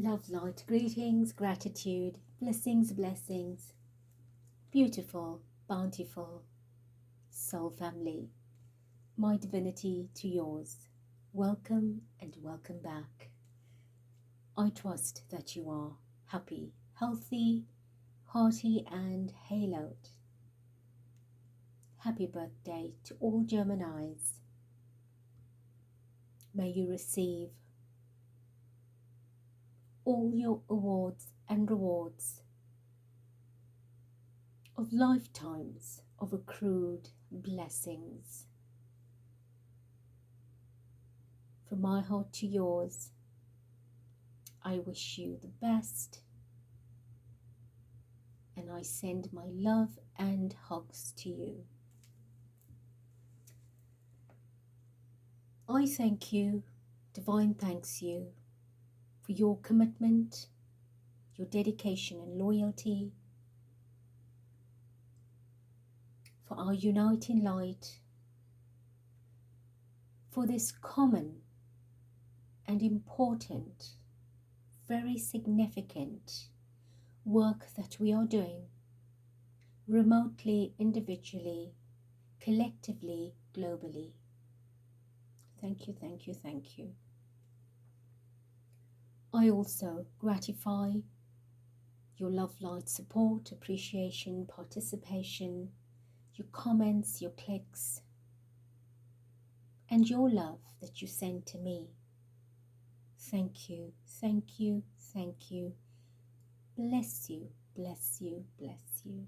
Love, light, greetings, gratitude, blessings, blessings, beautiful, bountiful soul family, my divinity to yours. Welcome and welcome back. I trust that you are happy, healthy, hearty and haloed. Happy birthday to all Geminis. May you receive all your awards and rewards of lifetimes of accrued blessings. From my heart to yours, I wish you the best, and I send my love and hugs to you. I thank you, divine thanks you, for your commitment, your dedication and loyalty, for our uniting light, for this common and important, very significant work that we are doing, remotely, individually, collectively, globally. Thank you, thank you, thank you. I also gratify your love, light, support, appreciation, participation, your comments, your clicks, and your love that you send to me. Thank you, thank you, thank you. Bless you, bless you, bless you.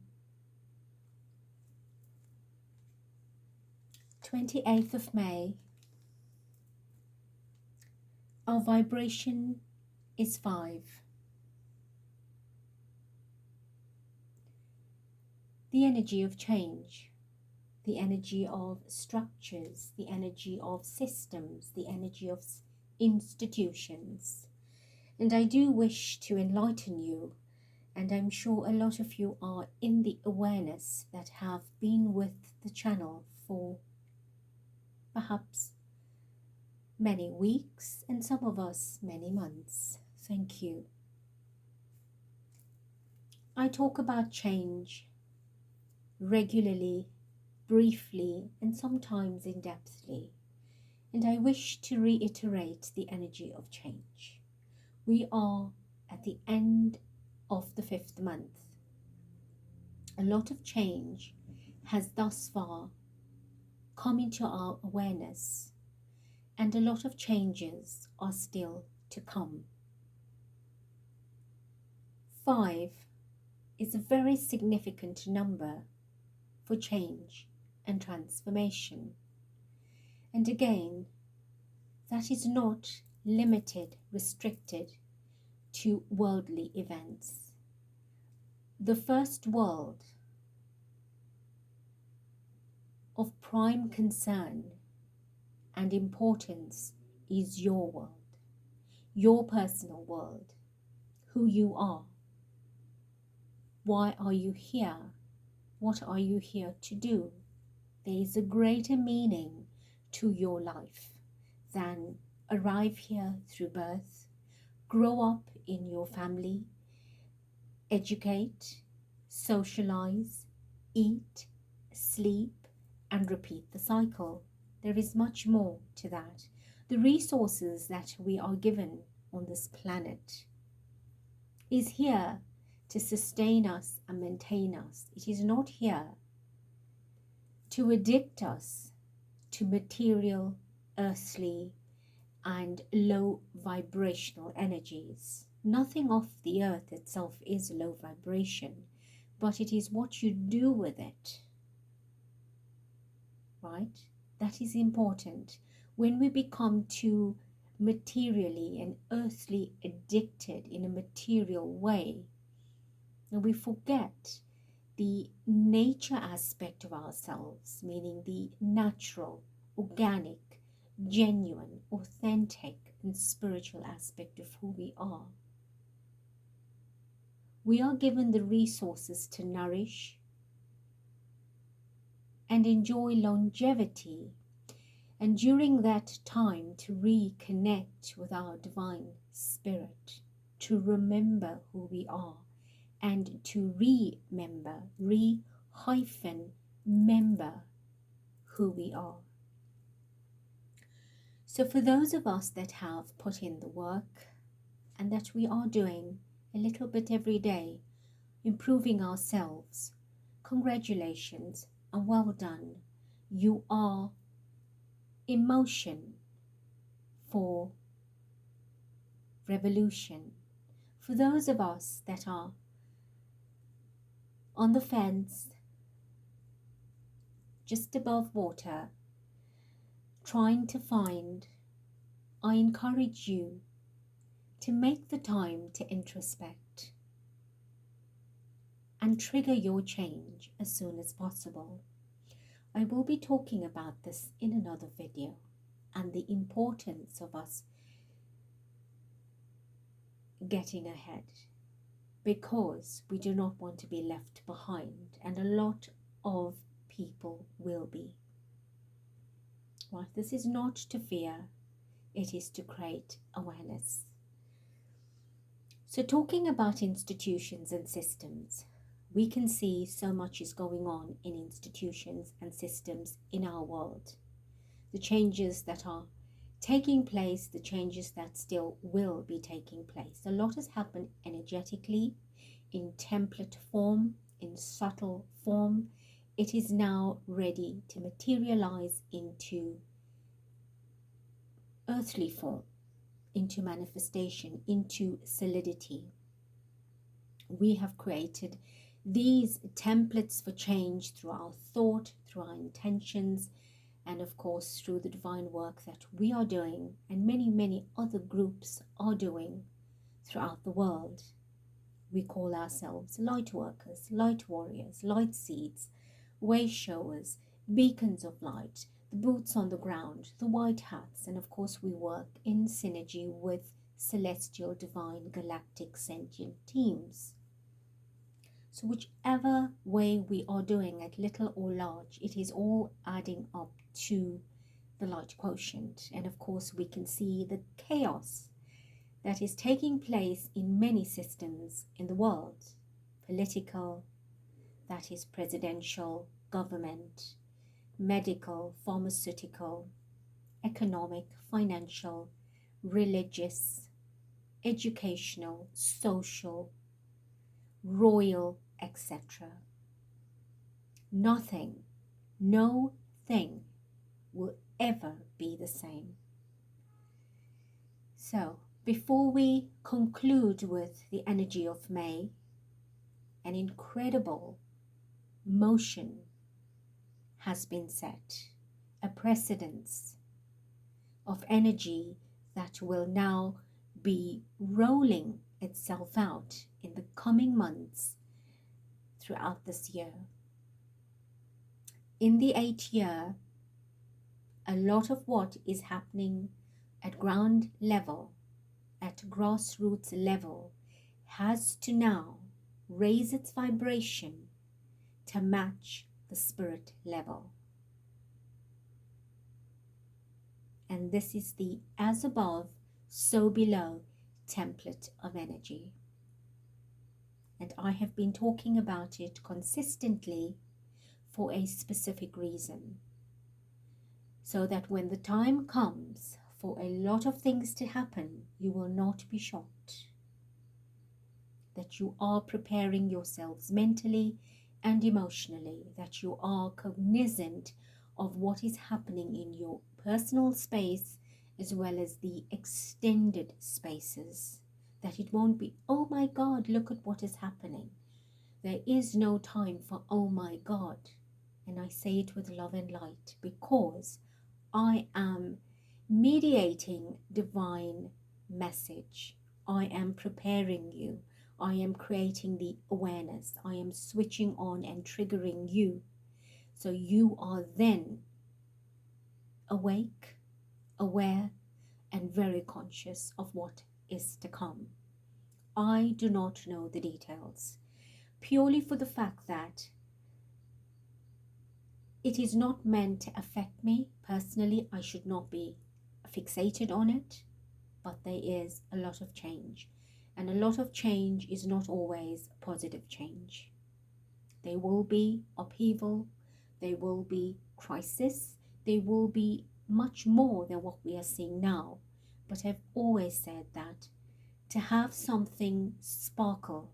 28th of May. Our vibration is 5. The energy of change, the energy of structures, the energy of systems, the energy of institutions. And I do wish to enlighten you, and I'm sure a lot of you are in the awareness that have been with the channel for perhaps many weeks, and some of us many months. Thank you. I talk about change regularly, briefly, and sometimes in-depthly, and I wish to reiterate the energy of change. We are at the end of the 5th month. A lot of change has thus far come into our awareness, and a lot of changes are still to come. 5 is a very significant number for change and transformation. And again, that is not limited, restricted to worldly events. The first world of prime concern and importance is your world, your personal world, who you are. Why are you here? What are you here to do? There is a greater meaning to your life than arrive here through birth, grow up in your family, educate, socialize, eat, sleep, and repeat the cycle. There is much more to that. The resources that we are given on this planet is here to sustain us and maintain us. It is not here to addict us to material, earthly, and low vibrational energies. Nothing off the earth itself is low vibration, but it is what you do with it, right? That is important. When we become too materially and earthly addicted in a material way, and we forget the nature aspect of ourselves, meaning the natural, organic, genuine, authentic, and spiritual aspect of who we are. We are given the resources to nourish and enjoy longevity, and during that time to reconnect with our divine spirit, to remember who we are and to remember, member who we are. So for those of us that have put in the work and that we are doing a little bit every day, improving ourselves, congratulations and well done. You are in motion for revolution. For those of us that are on the fence, just above water, trying to find, I encourage you to make the time to introspect and trigger your change as soon as possible. I will be talking about this in another video and the importance of us getting ahead, because we do not want to be left behind, and a lot of people will be. Right? This is not to fear, it is to create awareness. So talking about institutions and systems, we can see so much is going on in institutions and systems in our world. The changes that are taking place, the changes that still will be taking place. A lot has happened energetically, in template form, in subtle form. It is now ready to materialize into earthly form, into manifestation, into solidity. We have created these templates for change through our thought, through our intentions, and of course through the divine work that we are doing and many other groups are doing throughout the world. We call ourselves light workers, light warriors, light seeds, way showers, beacons of light, the boots on the ground, the white hats, and of course we work in synergy with celestial, divine, galactic, sentient teams. So whichever way we are doing it, little or large, it is all adding up to the light quotient. And of course we can see the chaos that is taking place in many systems in the world. Political, that is presidential, government, medical, pharmaceutical, economic, financial, religious, educational, social, royal, etc. Nothing, no thing will ever be the same. So, before we conclude with the energy of May, an incredible motion has been set, a precedence of energy that will now be rolling itself out in the coming months throughout this year. In the 8th year, a lot of what is happening at ground level, at grassroots level, has to now raise its vibration to match the spirit level. And this is the as above, so below template of energy. And I have been talking about it consistently for a specific reason, so that when the time comes for a lot of things to happen, you will not be shocked. That you are preparing yourselves mentally and emotionally, that you are cognizant of what is happening in your personal space as well as the extended spaces. That it won't be, oh my God, look at what is happening. There is no time for oh my God. And I say it with love and light, because I am mediating divine message. I am preparing you. I am creating the awareness. I am switching on and triggering you. So you are then awake, aware, and very conscious of what is to come. I do not know the details, purely for the fact that it is not meant to affect me personally. I should not be fixated on it, but there is a lot of change. And a lot of change is not always positive change. There will be upheaval, there will be crisis, there will be much more than what we are seeing now. But I've always said that to have something sparkle,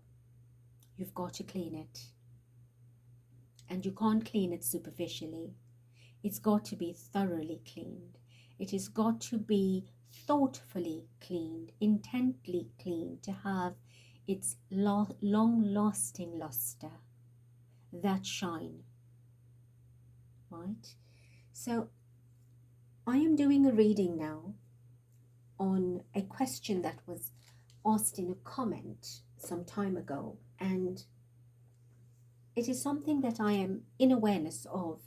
you've got to clean it. And you can't clean it superficially. It's got to be thoroughly cleaned. It has got to be thoughtfully cleaned, intently cleaned, to have its long-lasting luster, that shine, right? So I am doing a reading now on a question that was asked in a comment some time ago, and it is something that I am in awareness of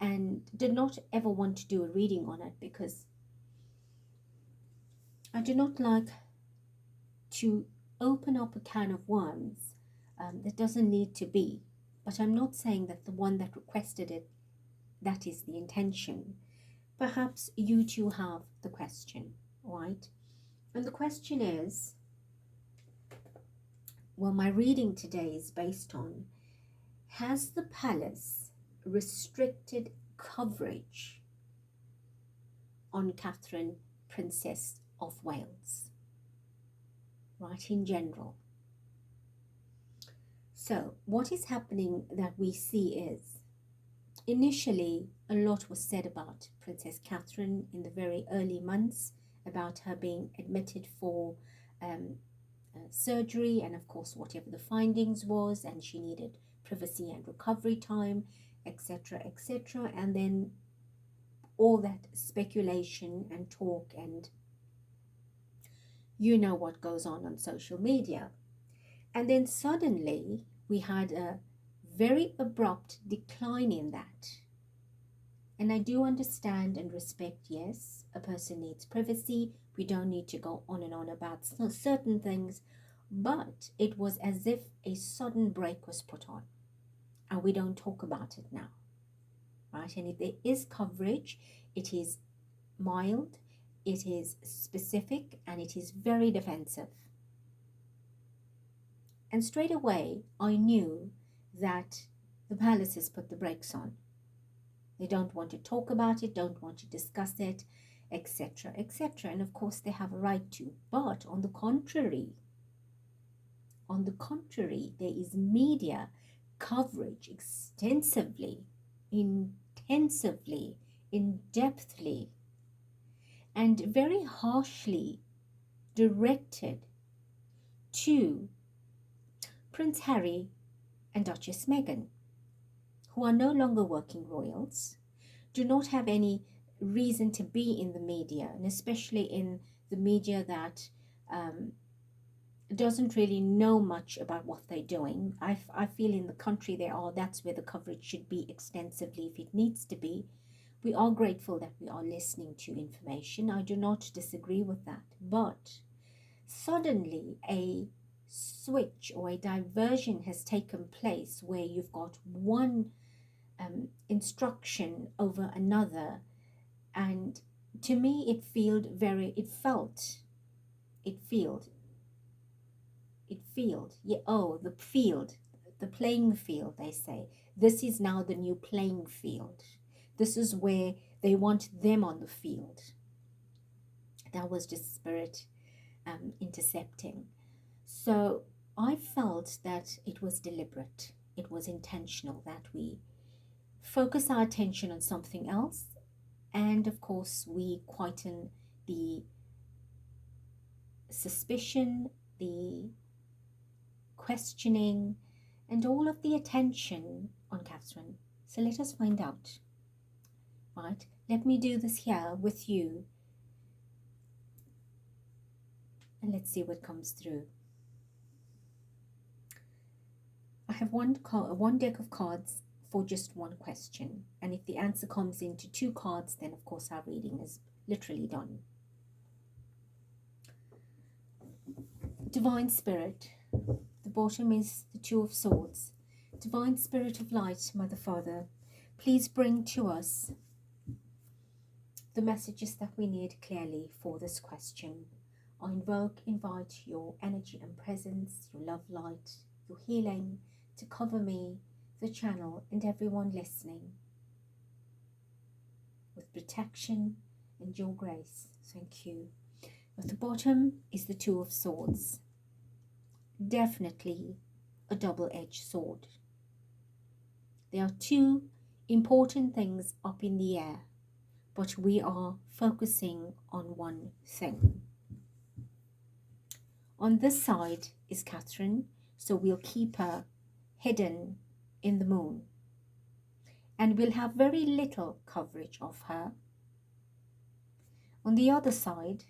and did not ever want to do a reading on it because I do not like to open up a can of worms that doesn't need to be. But I'm not saying that the one that requested it, that is the intention. Perhaps you too have the question, right? And the question is, well, my reading today is based on, has the palace restricted coverage on Catherine, Princess of Wales, right, in general? So what is happening that we see is, initially a lot was said about Princess Catherine in the very early months, about her being admitted for surgery, and of course whatever the findings was, and she needed privacy and recovery time, etc., etc. And then all that speculation and talk, and you know what goes on social media. And then suddenly we had a very abrupt decline in that. And I do understand and respect, yes, a person needs privacy. We don't need to go on and on about certain things, but it was as if a sudden break was put on, and we don't talk about it now, right? And if there is coverage, it is mild, it is specific, and it is very defensive. And straight away, I knew that the palace has put the brakes on. They don't want to talk about it, don't want to discuss it, etc., etc. And of course, they have a right to. But on the contrary, there is media coverage extensively, intensively, in-depthly, and very harshly directed to Prince Harry and Duchess Meghan, who are no longer working royals, do not have any reason to be in the media, and especially in the media that doesn't really know much about what they're doing. I feel in the country they are, that's where the coverage should be extensively if it needs to be. We are grateful that we are listening to information. I do not disagree with that. But suddenly a switch or a diversion has taken place where you've got one instruction over another, and to me it the playing field, they say. This is now the new playing field. This is where they want them on the field. That was just spirit intercepting. So I felt that it was deliberate, it was intentional, that we focus our attention on something else, and of course we quieten the suspicion, the questioning, and all of the attention on Catherine. So let us find out, right? Let me do this here with you, and let's see what comes through. I have one deck of cards for just one question, and if the answer comes into 2 cards, then of course our reading is literally done. Divine Spirit, the bottom is the 2 of Swords. Divine Spirit of Light, Mother Father, please bring to us the messages that we need clearly for this question. I invite your energy and presence, your love light, your healing to cover me, the channel, and everyone listening with protection and your grace. Thank you. At the bottom is the Two of Swords. Definitely a double-edged sword. There are two important things up in the air, but we are focusing on one thing. On this side is Catherine, so we'll keep her hidden in the moon. And we'll have very little coverage of her. On the other side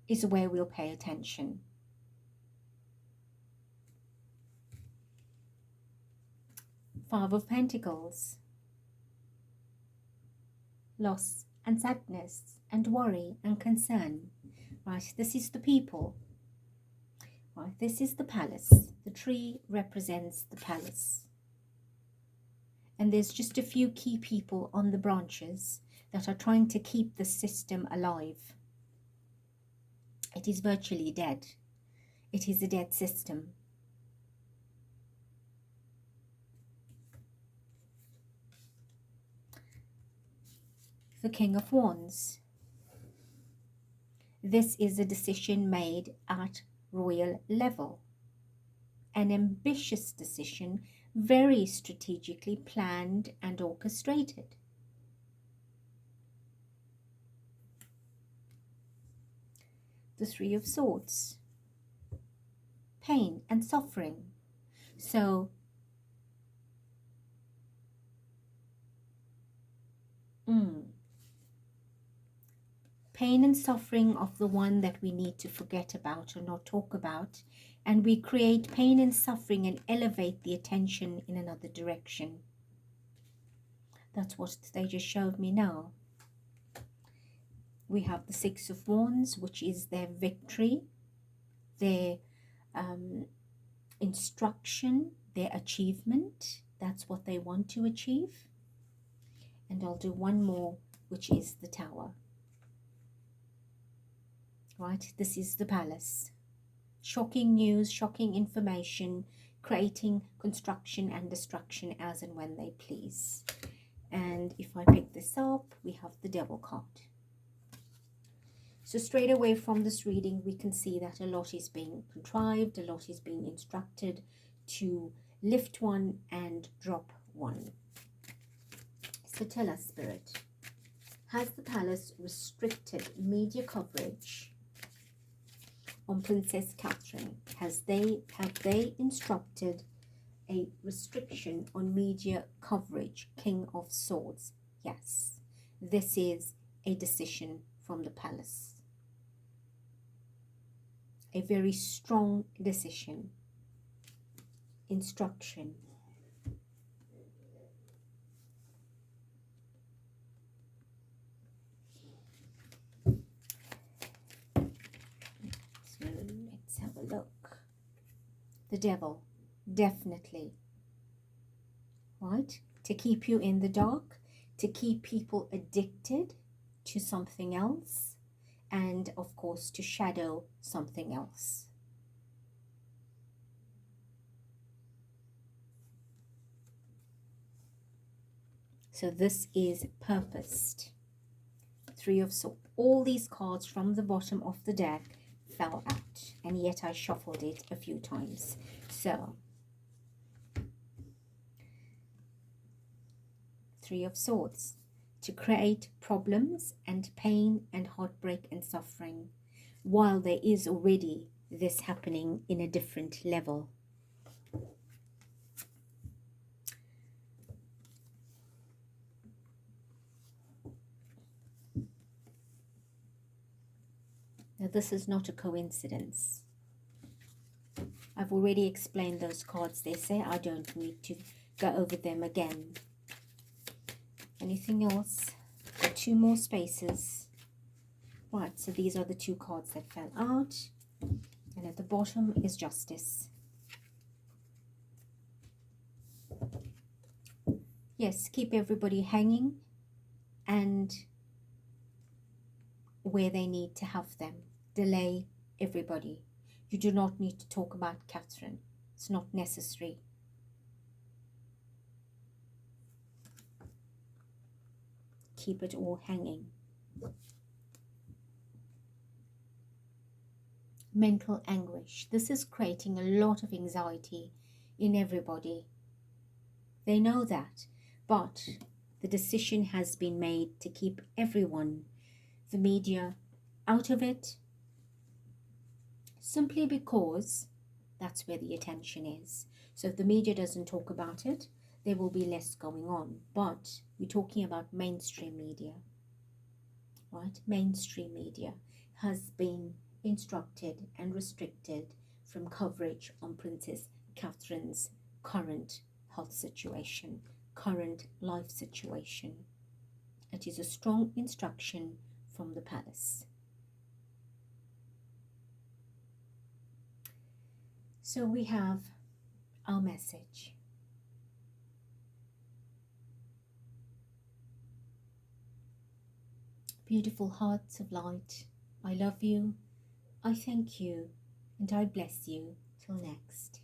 is where we'll pay attention. Five of Pentacles. Loss and sadness and worry and concern. Right, this is the people. Right, this is the palace. The tree represents the palace. And there's just a few key people on the branches that are trying to keep the system alive. It is virtually dead. It is a dead system. The King of Wands. This is a decision made at royal level. An ambitious decision, very strategically planned and orchestrated. The Three of Swords. Pain and suffering. So, pain and suffering of the one that we need to forget about or not talk about, and we create pain and suffering and elevate the attention in another direction. That's what they just showed me now. We have the Six of Wands, which is their victory, their instruction, their achievement. That's what they want to achieve. And I'll do one more, which is the Tower. Right, this is the palace. Shocking news, shocking information, creating construction and destruction as and when they please. And if I pick this up, we have the Devil card. So straight away from this reading, we can see that a lot is being contrived, a lot is being instructed to lift one and drop one. So tell us, Spirit, has the palace restricted media coverage on Princess Catherine? Have they instructed a restriction on media coverage? King of Swords. Yes, this is a decision from the palace. A very strong decision. Instruction. So let's have a look. The Devil, definitely. Right? To keep you in the dark, to keep people addicted to something else, and of course to shadow something else. So this is purposed. Three of Swords. All these cards from the bottom of the deck fell out, and yet I shuffled it a few times. So Three of Swords. To create problems and pain and heartbreak and suffering, while there is already this happening in a different level. Now this is not a coincidence. I've already explained those cards. They say I don't need to go over them again. Anything else? Got two more spaces. Right, so these are the two cards that fell out. And at the bottom is Justice. Yes, keep everybody hanging and where they need to have them. Delay everybody. You do not need to talk about Catherine. It's not necessary. Keep it all hanging. Mental anguish. This is creating a lot of anxiety in everybody. They know that, but the decision has been made to keep everyone, the media, out of it, simply because that's where the attention is. So if the media doesn't talk about it, there will be less going on. But we're talking about mainstream media, right? Mainstream media has been instructed and restricted from coverage on Princess Catherine's current health situation, current life situation. It is a strong instruction from the palace. So we have our message. Beautiful hearts of light, I love you, I thank you, and I bless you. Till next.